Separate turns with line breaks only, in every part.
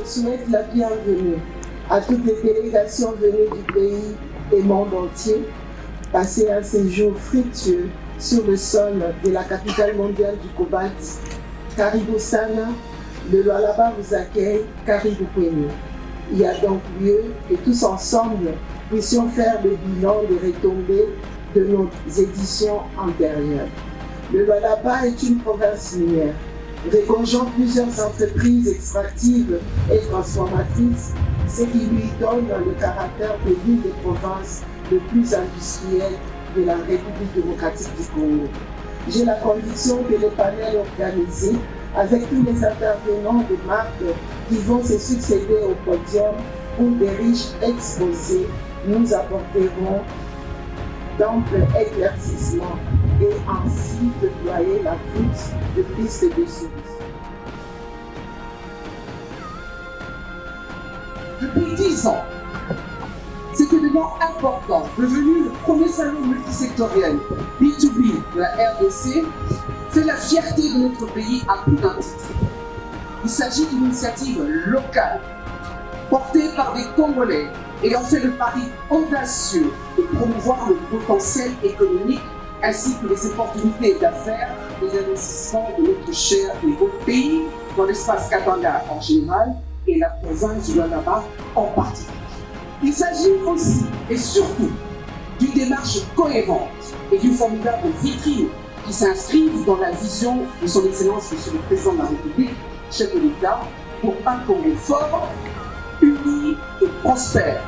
souhaite la bienvenue à toutes les délégations venues du pays et monde entier, passer un séjour fructueux sur le sol de la capitale mondiale du cobalt. Karibu Sana, le Lualaba vous accueille, Karibu Kwenu. Il y a donc lieu que tous ensemble puissions faire le bilan des retombées de nos éditions antérieures. Le Lualaba est une province minière, regorgeant plusieurs entreprises extractives et transformatrices, ce qui lui donne le caractère de l'une des provinces les plus industrielles de la République démocratique du Congo. J'ai la conviction que les panels organisés, avec tous les intervenants de marques qui vont se succéder au podium pour des riches exposés, nous apporteront d'amples éclaircissements et ainsi déployer la voûte de pistes de solutions.
Depuis 10 ans, cet événement important, devenu le premier salon multisectoriel B2B de la RDC, fait la fierté de notre pays à plus d'un titre. Il s'agit d'une initiative locale, portée par des Congolais ayant fait le pari audacieux de promouvoir le potentiel économique ainsi que les opportunités d'affaires et d'investissement de notre cher et beau pays dans l'espace Katanga en général et la province du Lualaba en particulier. Il s'agit aussi et surtout d'une démarche cohérente et d'une formidable vitrine qui s'inscrivent dans la vision de son Excellence Monsieur le Président de la République, chef de l'État, pour un Congo fort, uni et prospère,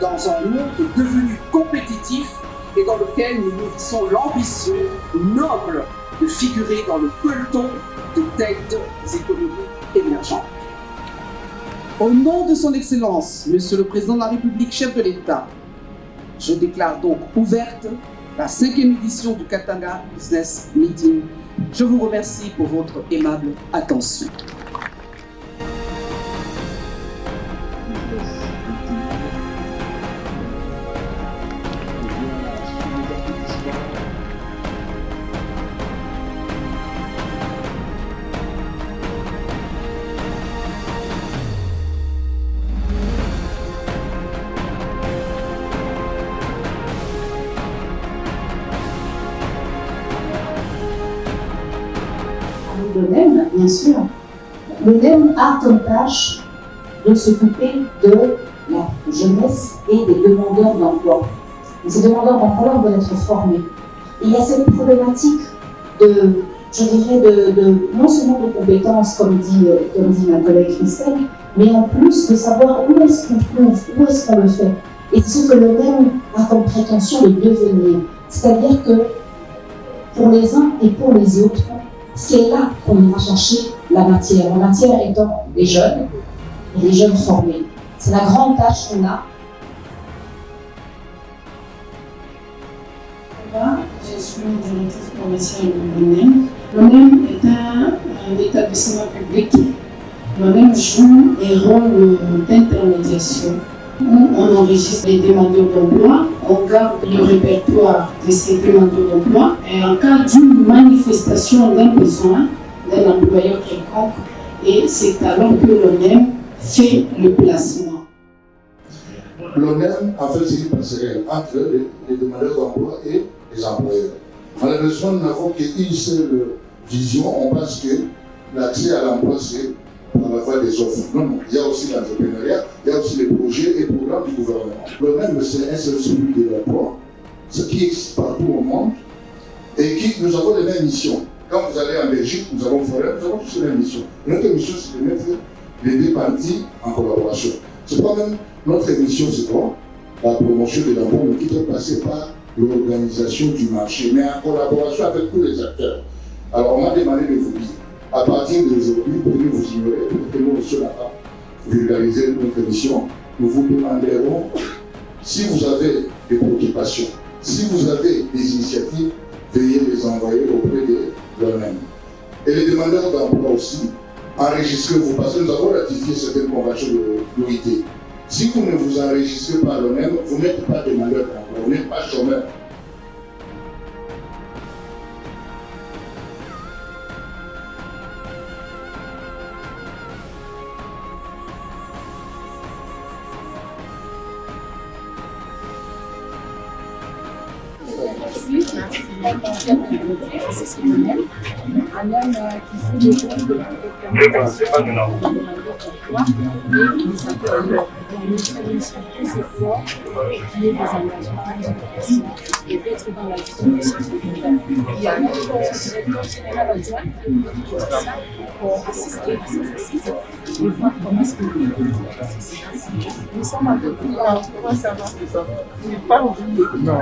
dans un monde devenu compétitif et dans lequel nous nourrissons l'ambition noble de figurer dans le peloton de tête des économies émergentes. Au nom de son Excellence, Monsieur le Président de la République, chef de l'État, je déclare donc ouverte la 5e édition du Katanga Business Meeting. Je vous remercie pour votre aimable attention.
Le NEM, bien sûr, le NEM a comme tâche de s'occuper de la jeunesse et des demandeurs d'emploi. Ces demandeurs d'emploi doivent être formés. Et il y a cette problématique de, je dirais, non seulement de compétences, comme dit ma collègue Christelle, mais en plus de savoir où est-ce qu'on trouve, où est-ce qu'on le fait. Et ce que le NEM a comme prétention de devenir. C'est-à-dire que pour les uns et pour les autres, c'est là qu'on ira chercher la matière étant les jeunes et les jeunes formés. C'est la grande tâche qu'on a.
Je suis directrice provinciale de l'ONEM. L'ONEM est un établissement public. L'ONEM joue un rôle d'intermédiation où on enregistre les demandeurs d'emploi, on garde le répertoire de ces demandeurs d'emploi et en cas d'une manifestation d'un besoin d'un employeur quelconque, et c'est alors que l'ONEM fait le placement.
L'ONEM, en fait, c'est une passerelle entre les demandeurs d'emploi et les employeurs. Malheureusement, nous n'avons qu'une seule vision. On pense que l'accès à l'emploi, c'est par la voie des offres. Non, non. Il y a aussi l'entrepreneuriat, il y a aussi les projets et programmes du gouvernement. L'ONEM, c'est un service public de l'emploi, ce qui existe partout au monde, et nous avons les mêmes missions. Quand vous allez en Belgique, nous avons Forêt, nous avons tous les mêmes missions. Notre mission, c'est de mettre les deux parties en collaboration. C'est pas même notre mission, c'est quoi? La promotion de l'emploi, mais qui doit passer par l'organisation du marché, mais en collaboration avec tous les acteurs. Alors, on m'a demandé de vous dire, à partir d'aujourd'hui, pour que vous ignorez, pour que nous ne pas vulgariser notre mission, nous vous demanderons si vous avez des préoccupations, si vous avez des initiatives, veuillez les envoyer auprès de l'ONEM. Et les demandeurs d'emploi aussi, enregistrez-vous, parce que nous avons ratifié certaines conventions de l'OIT. Si vous ne vous enregistrez pas à l'ONEM, vous n'êtes pas demandeur d'emploi, vous n'êtes pas chômeur.
aujourd'hui, c'est ce qu'on aime. On aime qu'il faut des choses de l'indétermination, de l'emploi et des acteurs. Donc nous sommes très forts qui est des engagements et d'être dans la vision de ce secteur. Il y a notre directeur général adjoint qui est venu pour ça, pour assister à ces assises et voir comment est-ce que nous sommes avec vous.
Comment ça va? Je n'ai pas oublié. Non.